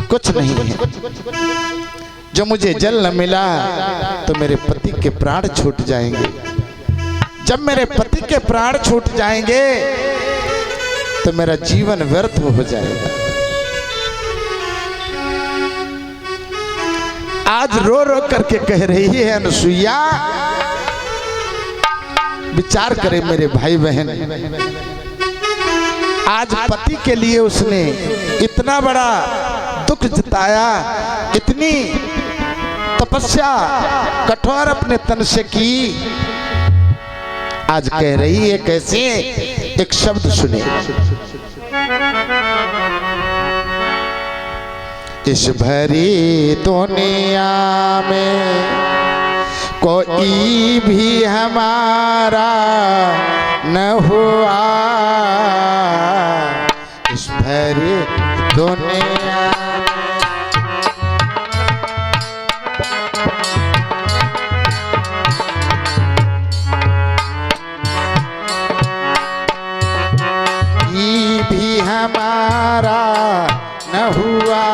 कुछ नहीं है। जो मुझे जल न मिला तो मेरे पति के प्राण छूट जाएंगे। जब मेरे पति के प्राण छूट जाएंगे तो मेरा जीवन व्यर्थ हो जाएगा। आज रो रो करके कह रही है अनुसुईया, विचार करें मेरे भाई बहन, आज पति के लिए उसने इतना बड़ा दुख जताया, इतनी तपस्या कठोर अपने तन से की, आज कह रही है कैसे? एक शब्द सुने, इस भरी दुनिया में कोई भी हमारा न हुआ, इस भरी दुनिया कोई भी हमारा न हुआ,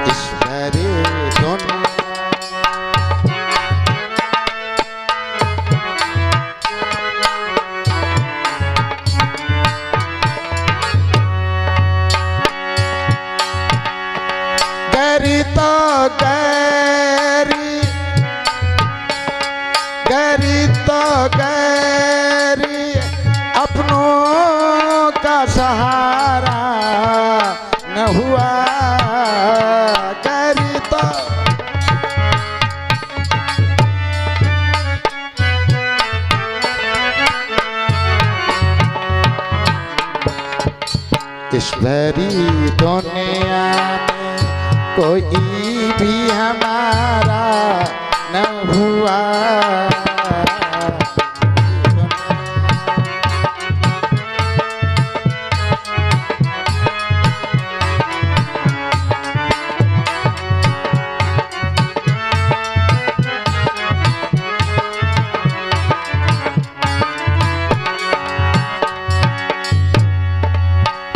इस भरी दुनिया गरी तो गरी, गरी तो गरी अपनों का सहारा न हुआ, गरी तो इस भरी दुनिया में कोई भी हमारा न हुआ,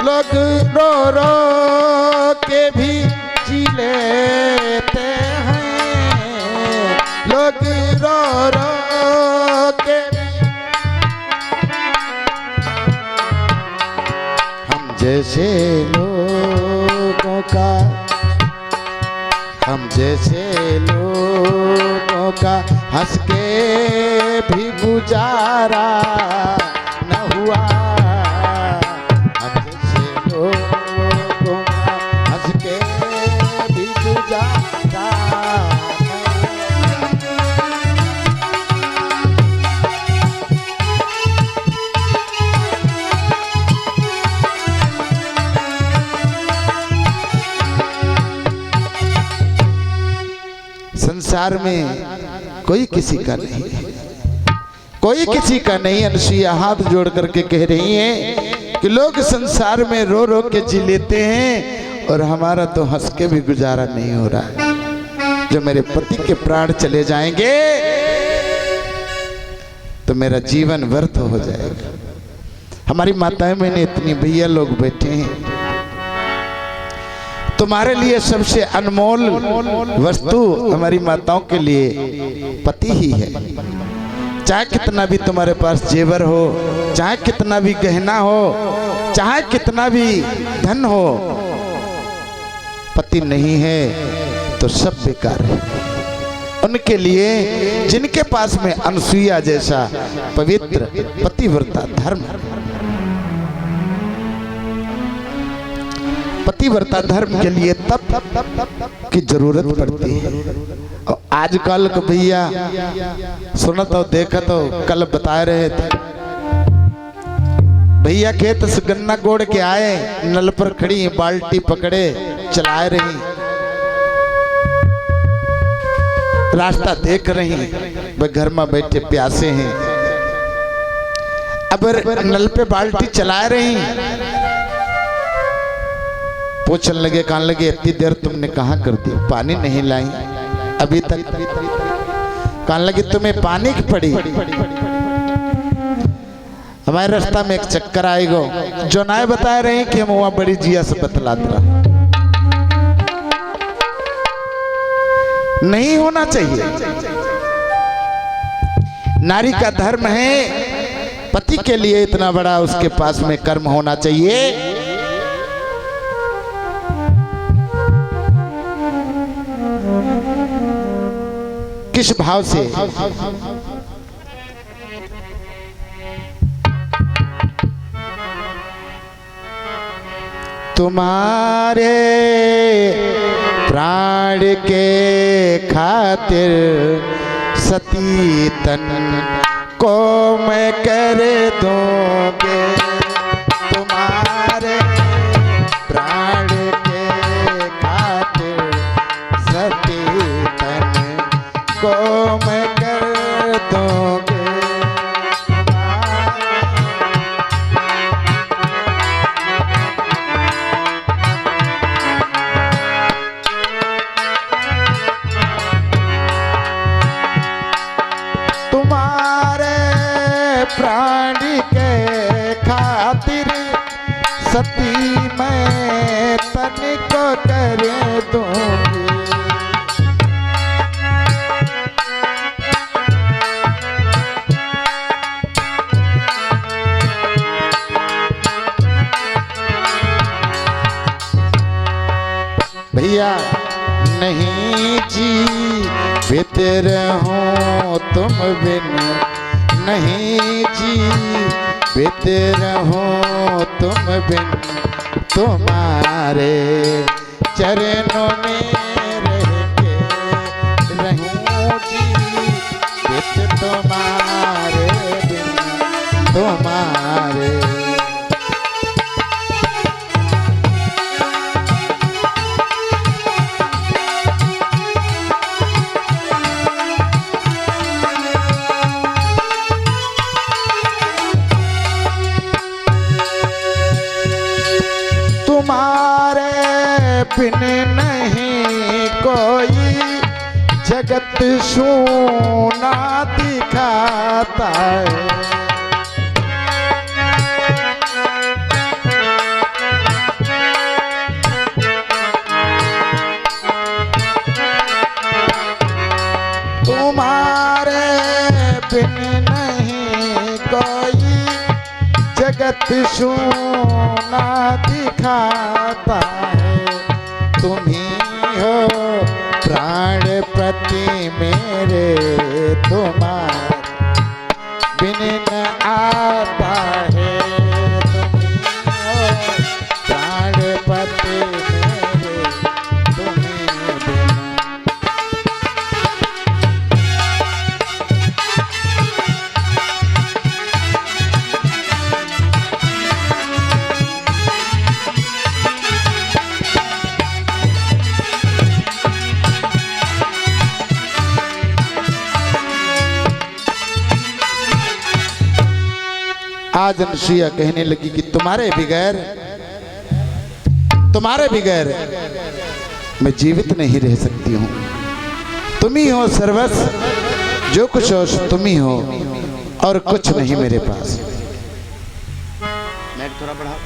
लोग रो रो के भी जी लेते हैं, लोग रो रो के हम जैसे लोगों का, हम जैसे लोगों का हंस के भी गुजारा न हुआ, संसार में कोई किसी का नहीं, कोई किसी का नहीं। अनुसुईया हाथ जोड़ करके कह रही हैं कि लोग संसार में रो रो के जी लेते हैं और हमारा तो हंस के भी गुजारा नहीं हो रहा है। जो मेरे पति के प्राण चले जाएंगे तो मेरा जीवन व्यर्थ हो जाएगा। हमारी माताएं मैंने इतनी भैया लोग बैठे हैं, तुम्हारे लिए सबसे अनमोल वस्तु हमारी माताओं के लिए पति ही है। चाहे कितना भी तुम्हारे पास जेवर हो, चाहे कितना भी गहना हो, चाहे कितना भी धन हो, पति नहीं है तो सब बेकार है। उनके लिए जिनके पास में अनुसुईया जैसा पवित्र पतिव्रता धर्म, पतिव्रता धर्म के लिए तप की जरूरत पड़ती है। और आजकल को भैया सुना तो देखा तो कल बता रहे थे, भैया खेत से गन्ना गोड़ के आए, नल पर खड़ी बाल्टी पकड़े चला रही, रास्ता देख रही, वे घर में बैठे प्यासे हैं। अब नल पे बाल्टी चला रही, पूछने लगे, कहने लगे इतनी देर तुमने कहाँ कर दी, पानी नहीं लाई अभी तक। कहने लगे तुम्हें पानी की पड़ी, हमारे रास्ता में एक चक्कर आएगा जो नाय बता रहे हैं कि हम वहाँ बड़ी जिया से बतलाते रहा। नहीं होना चाहिए। नारी का धर्म है पति के लिए इतना बड़ा उसके पास में कर्म होना चाहिए। किस भाव से? तुम्हारे प्राण के खातिर सती तन को मैं कर दूंगे। तुम्हारे प्राण के खातिर सती तन को मैं कर दूंगे। प्राण के खातिर सती मैं तन को कर दूंगी। भैया नहीं जीवित रहूं तुम बिन, नहीं जीवित रहूं तुम बिन, तुम्हारे चरणों में रह के रहूं जीवित तुम्हारे बिन, तुम्हारे। तुम्हारे बिन नहीं कोई जगत सूना दिखाता है। तुम्हारे बिन नहीं कोई जगत सूना दिखाता है। तुम ही हो प्राण प्रति मेरे, तुम्हारे बिन न आता है। तुम ही हो प्राण प्रति मेरे, तुम्हें बिन। आज अनुसुईया कहने लगी कि तुम्हारे बगैर मैं जीवित नहीं रह सकती हूँ। तुम ही हो सर्वस्व, जो कुछ हो तुम ही हो और कुछ नहीं मेरे पास। थोड़ा बढ़ाओ।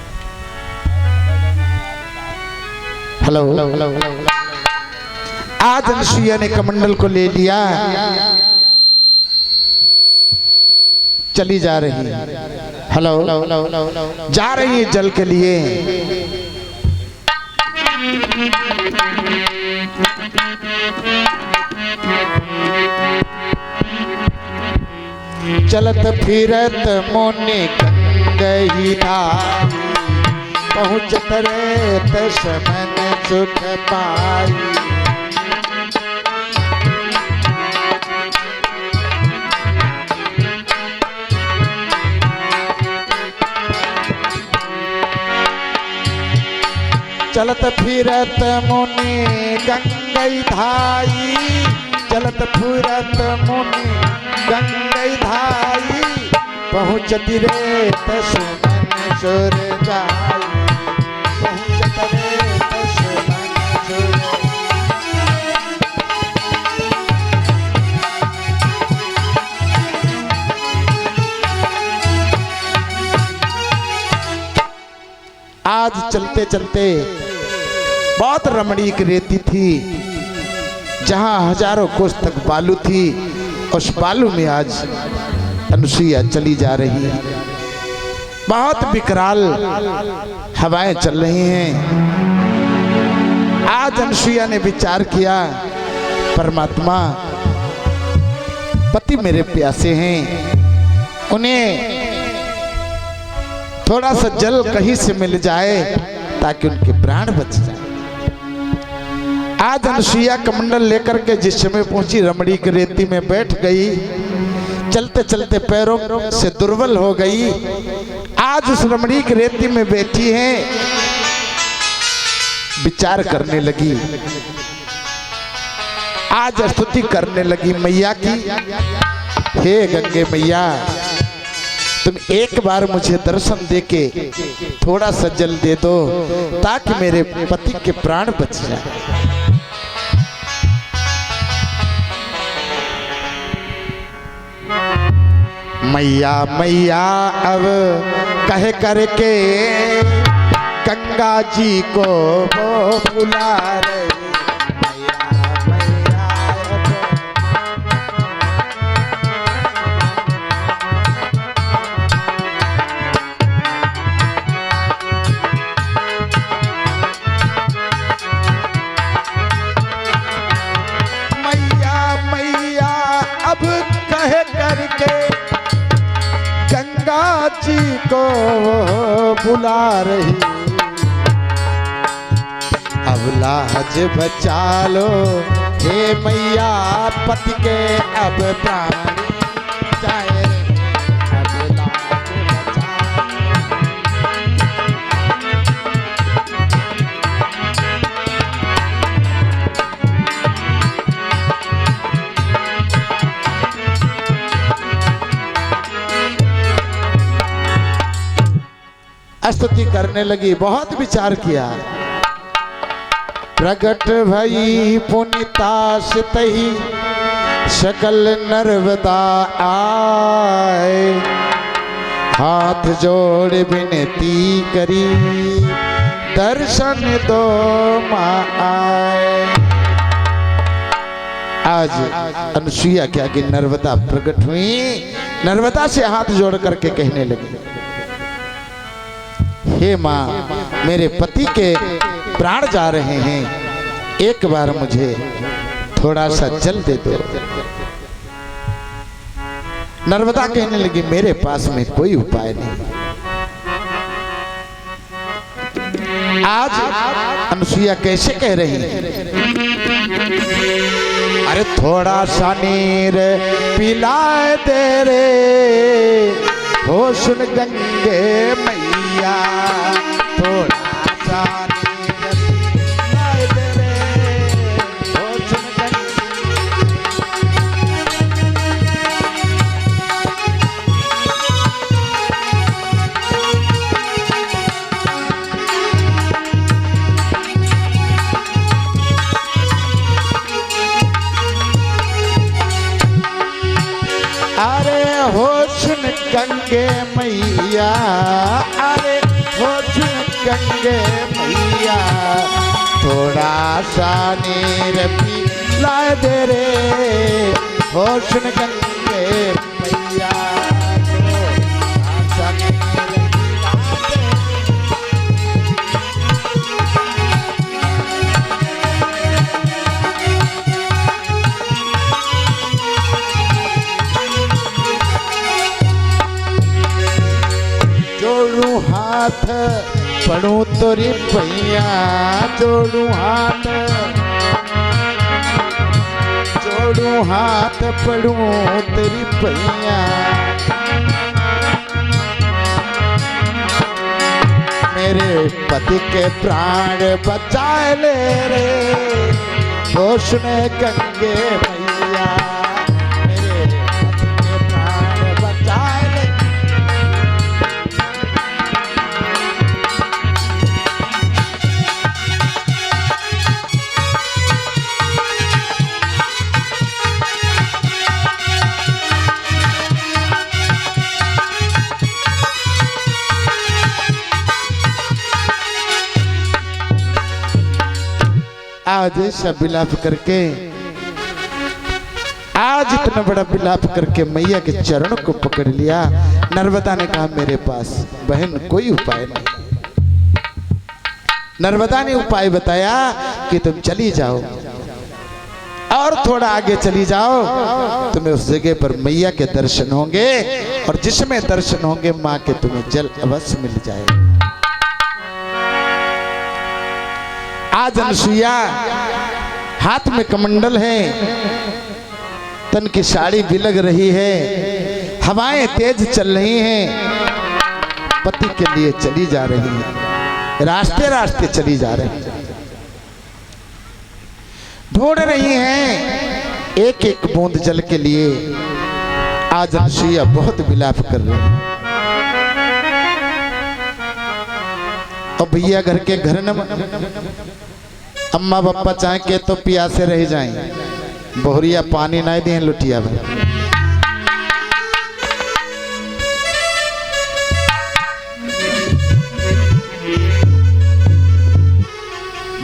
हेलो। आज अनुसुईया ने कमंडल को ले लिया, चली जा रही। हेलो, जा रही है जल के लिए। चलत फिरत मुनि गंगई धारी, पहुँचत रेत समन सुख पाई। चलत फिरत मुनि गंगई धाई, चलत फिरत मुनि गंगई धाई, पहुँचती रेत सुमन सुर गाई, पहुँचत रेत सुमन सुर। आज चलते चलते बहुत रमणीक रेती थी, जहां हजारों कोस तक बालू थी, उस बालू में आज अनुसुईया चली जा रही है। बहुत विकराल हवाएं चल रही हैं। आज अनुसुईया ने विचार किया, परमात्मा पति मेरे प्यासे हैं, उन्हें थोड़ा सा जल कहीं से मिल जाए ताकि उनके प्राण बच जाए। आज अनुसुईया कमंडल लेकर के जिस समय पहुंची, रमणी की रेती में बैठ गई। चलते चलते पैरों से दुर्बल हो गई। आज उस रमणी की रेती में बैठी है, विचार करने लगी। आज स्तुति करने लगी मैया की, हे गंगे मैया, तुम एक बार मुझे दर्शन देके थोड़ा सा जल दे दो ताकि मेरे पति के प्राण बच जाए। मैया मैया अब कह करके गंगा जी को वो बुला रही। जी को बुला रही, अब लाज बचा लो हे मैया, पति के अब प्राण जाए, अब लाज बचा। स्तुति करने लगी। बहुत विचार किया। प्रगट भई पुनितास तही, सकल नर्मदा आए, हाथ जोड़ विनती करी, दर्शन दो माँ आए। आज अनुसुईया के आगे नर्मदा प्रकट हुई। नर्मदा से हाथ जोड़ करके कहने लगी, हे माँ, मेरे पति के प्राण जा रहे हैं, एक बार मुझे थोड़ा सा जल दे दो। नर्मदा कहने लगी, मेरे पास में कोई उपाय नहीं। आज अनुसुईया कैसे कह रही है, अरे थोड़ा सा नीर पिलाए दे रे, हो सुन गंगे मैया, थोड़ा सा नीर पिलाए दे रे, हो सुन अरे हो सुन गंगे मैया, अरे हो सुन गंगे मैया, थोड़ा सा नीर पिलाए दे रे, हो सुन गंगे मैया, थोड़ा सा नीर जोड़ू हाथ पढ़ू तोरी पैया, जोड़ू हाथ पढ़ू तेरी पैया, मेरे पति के प्राण बचाए ले रे, होश में गंगे मैया, मेरे पति के प्राण बचाए ले। आज सब विलाप करके आज इतना बड़ा विलाप करके मैया के चरणों को पकड़ लिया। नर्मदा ने कहा मेरे पास बहन कोई उपाय नहीं। नर्मदा ने उपाय बताया कि तुम चली जाओ और थोड़ा आगे चली जाओ, तुम्हें उस जगह पर मैया के दर्शन होंगे और जिसमें दर्शन होंगे माँ के तुम्हें जल अवश्य मिल जाएगा। आज अनुसुईया हाथ में कमंडल है, तन की साड़ी बिलग रही है, हवाएं तेज चल रही हैं, पति के लिए चली जा रही है, रास्ते रास्ते चली जा रही है, ढूंढ रही हैं एक एक बूंद जल के लिए। आज अनुसुईया बहुत विलाप कर रही है। और भैया घर के घर न अम्मा पापा चाहे के तो प्यासे रह जाएं, बहुरिया पानी नहीं दें लुटिया भर।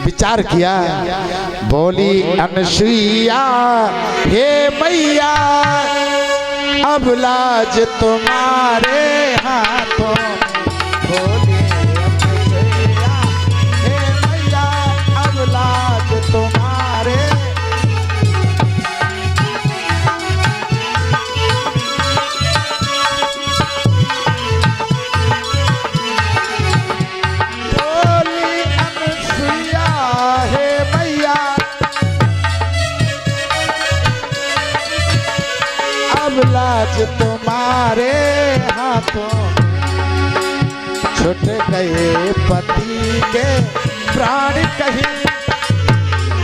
विचार किया, बोली अनुसुईया हे मैया अब लाज तुम्हारे हाथों। बोली अनुसुईया हे मैया अब लाज तुम्हारे। बोली अनुसुईया हे मैया अब लाज तुम्हारे हाथों। छूट गए पति के प्राण कहीं,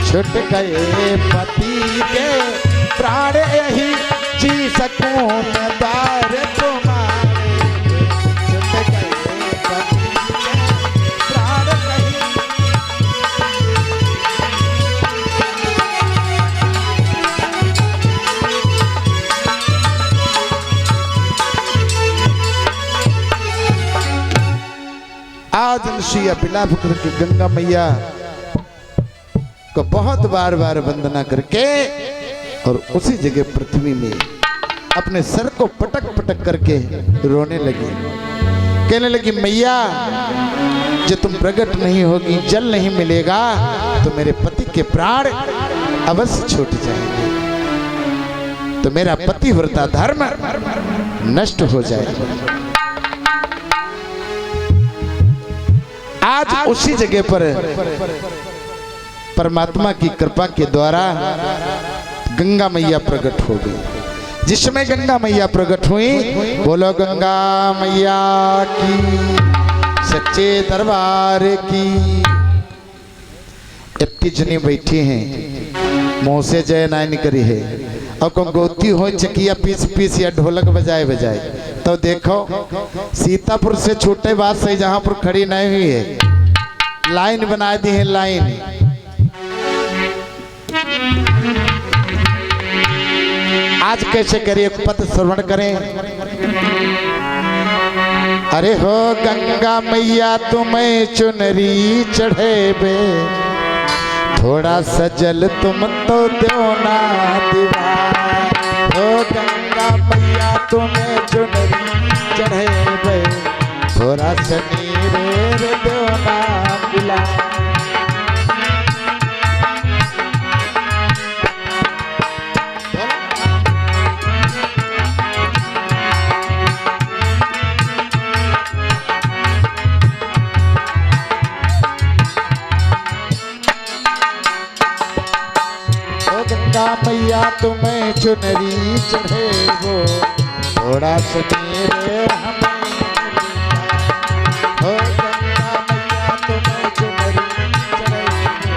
छूट गए पति के प्राण यही जी सकूं मैं दार तुम्हारे। छूट गए पति के प्राण कहीं। आज अनुसुईया विलाप करके गंगा मैया को बहुत बार बार वंदना करके और उसी जगह पृथ्वी में अपने सर को पटक पटक करके रोने लगी। कहने लगी मैया जो तुम प्रकट नहीं होगी, जल नहीं मिलेगा तो मेरे पति के प्राण अवश्य छूट जाएंगे, तो मेरा पतिव्रता धर्म नष्ट हो जाएगा। आज उसी जगह पर परमात्मा की कृपा के द्वारा गंगा मैया प्रकट हो गई। जिस समय गंगा मैया प्रकट हुई, बोलो गंगा मैया की, सच्चे दरबार की। इतनी जनी बैठी हैं, मुंह से जय नाइन करी है, और गोती हो चकिया पीस पीस या ढोलक बजाए बजाए। तो देखो सीतापुर से छोटे बात से जहां पर खड़ी नहीं हुई है, लाइन बना दी है लाइन। आज कैसे करिए पद श्रवण करें। अरे हो गंगा मैया तुम्हें चुनरी चढ़े बे, थोड़ा सजल तुम तो दो ना दीवार। हो गंगा मैया तुम्हें चुनरी चढ़े बे, थोड़ा सनीरे दो ना मिला। गंगा मैया तुम्हें चुनरी चढ़े वो, थोड़ा सनेरे हमें। हो गंगा मैया तुम्हें चुनरी चढ़े वो।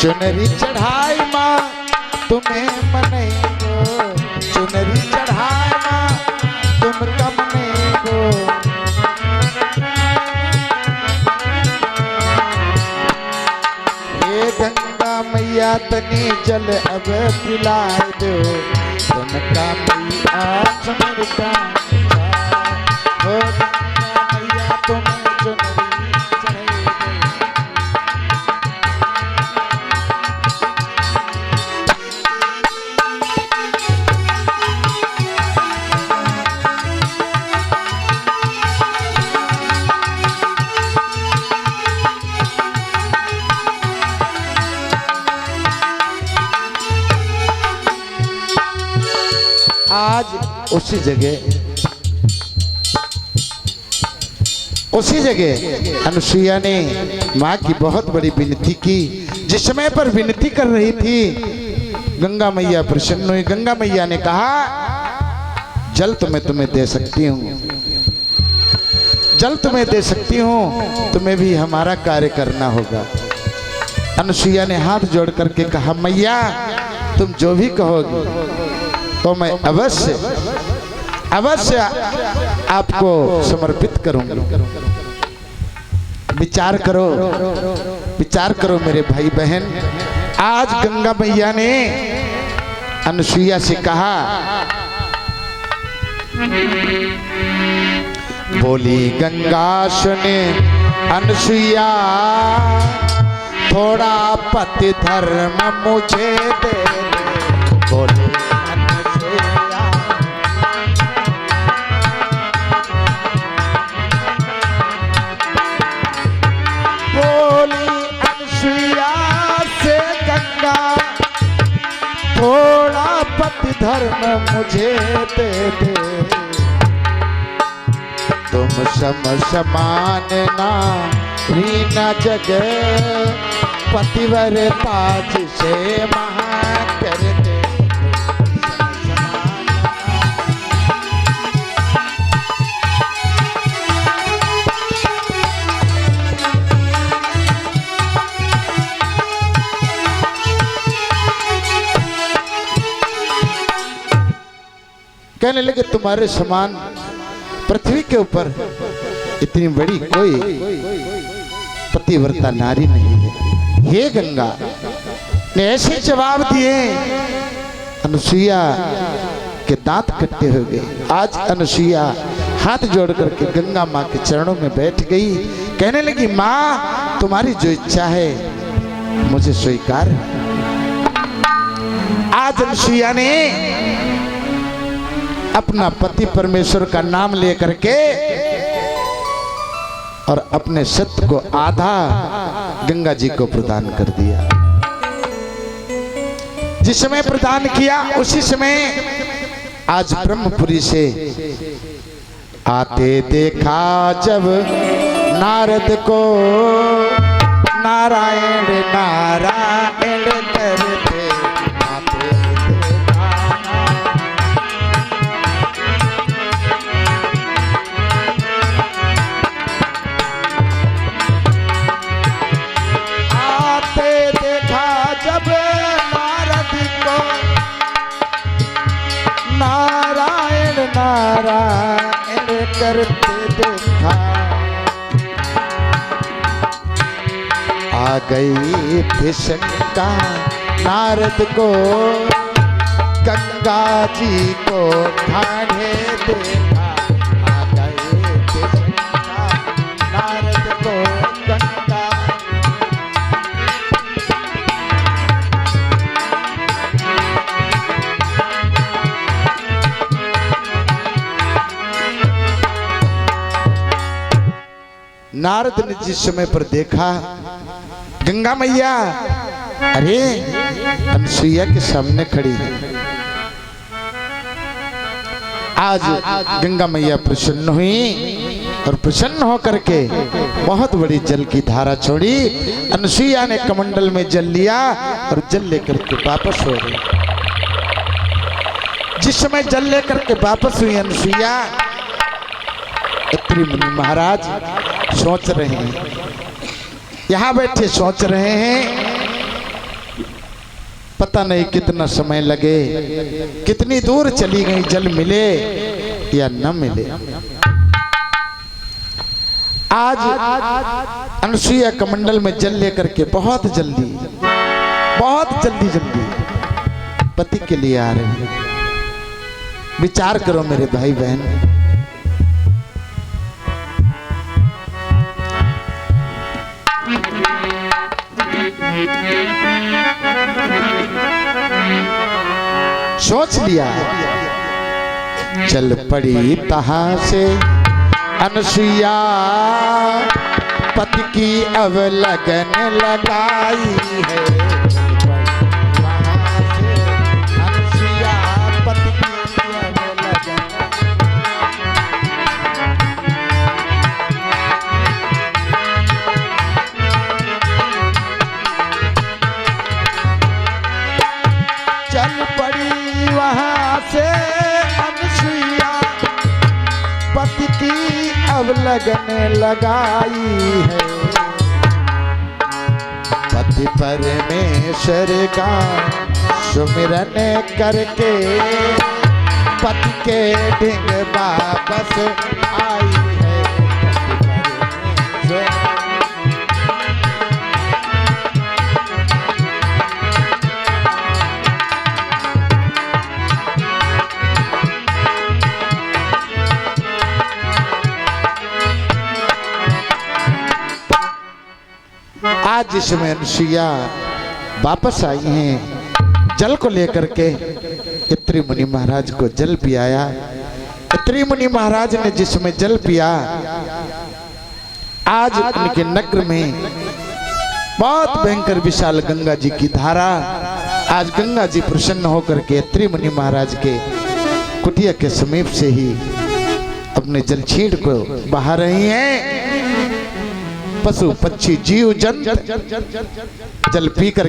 चुनरी चढ़ाई माँ तुम्हें मने गो, चुनरी चढ़ाए माँ तुम कमने गो। ये गंगा मैया तनी जल अब पिलाए दो, तुमका मैया चुनरी हो गंगा मैया तुम चुनरी चढ़ाई गई। आज उसी जगह अनुसुईया ने माँ की बहुत बड़ी विनती की। जिस समय पर विनती कर रही थी गंगा मैया प्रसन्न हुई। गंगा मैया ने कहा जल तो मैं तुम्हें दे सकती हूँ, जल तुम्हें दे सकती हूँ, तुम्हें भी हमारा कार्य करना होगा। अनुसुईया ने हाथ जोड़ करके कहा मैया तुम जो भी कहोगी तो मैं अवश्य अवश्य आपको समर्पित करूंगा। विचार करो, विचार करो मेरे भाई बहन। आज गंगा मैया ने अनुसुईया से कहा, बोली गंगा सुने अनुसुईया थोड़ा पति धर्म मुझे दे। बोली थोड़ा पति धर्म मुझे दे दे। तुम सम समान नारी न जग पतिवर ताज से महा कर दे। कहने लगे तुम्हारे समान पृथ्वी के ऊपर इतनी बड़ी कोई पतिव्रता नारी नहीं है। हे गंगा ने ऐसे जवाब दिए अनुसुईया के दांत कट्टे हो गए। आज अनुसुईया हाथ जोड़ करके गंगा माँ के चरणों में बैठ गई। कहने लगी माँ तुम्हारी जो इच्छा है मुझे स्वीकार है। आज अनुसुईया ने अपना पति परमेश्वर का नाम लेकर के और अपने सत्य को आधा गंगा जी को प्रदान कर दिया। जिस समय प्रदान किया उसी समय आज ब्रह्मपुरी से आते देखा जब नारद को नारायण नारायण करते। नारायण करते देखा आ गई थी शंका नारद को गंगा जी को ठाणे देखा। आ गई थी शंका नारद को गंगा। नारद ने जिस समय पर देखा गंगा मैया अरे अनुसुईया के सामने खड़ी है। आज गंगा मैया प्रसन्न हुई और प्रसन्न होकर के बहुत बड़ी जल की धारा छोड़ी। अनुसुईया ने कमंडल में जल लिया और जल लेकर के वापस हो गई। जिस समय जल लेकर के वापस हुई अनुसुईया, अत्रि मुनि महाराज सोच रहे हैं, यहाँ बैठे सोच रहे हैं पता नहीं कितना समय लगे, कितनी दूर चली गई, जल मिले या न मिले। आज अनुसुईया कमंडल में जल लेकर के बहुत जल्दी पति के लिए आ रही है। विचार करो मेरे भाई बहन। सोच लिया, चल पड़ी तहां से अनसुईया, पति की अब लगन लगाई है। वहां से अनसुईया, पति की अब लगन। चल पड़ी वहां से अनसुईया, पति की अब लगन लगाई है। पति परमेश्वर का सुमिरन करके पति के ढिंग वापस आई है। आज जिसमें अनसुईया वापस आई हैं, जल को लेकर के इत्री मुनि महाराज को जल पियाया। इत्री मुनि महाराज ने जिसमें जल पिया, आज उनके नगर में बहुत भयंकर विशाल गंगा जी की धारा। आज गंगा जी प्रसन्न होकर के इत्री मुनि महाराज के कुटिया के समीप से ही अपने जल छींट को बहा रही हैं। पशु पक्षी जीव जंतु जल पी कर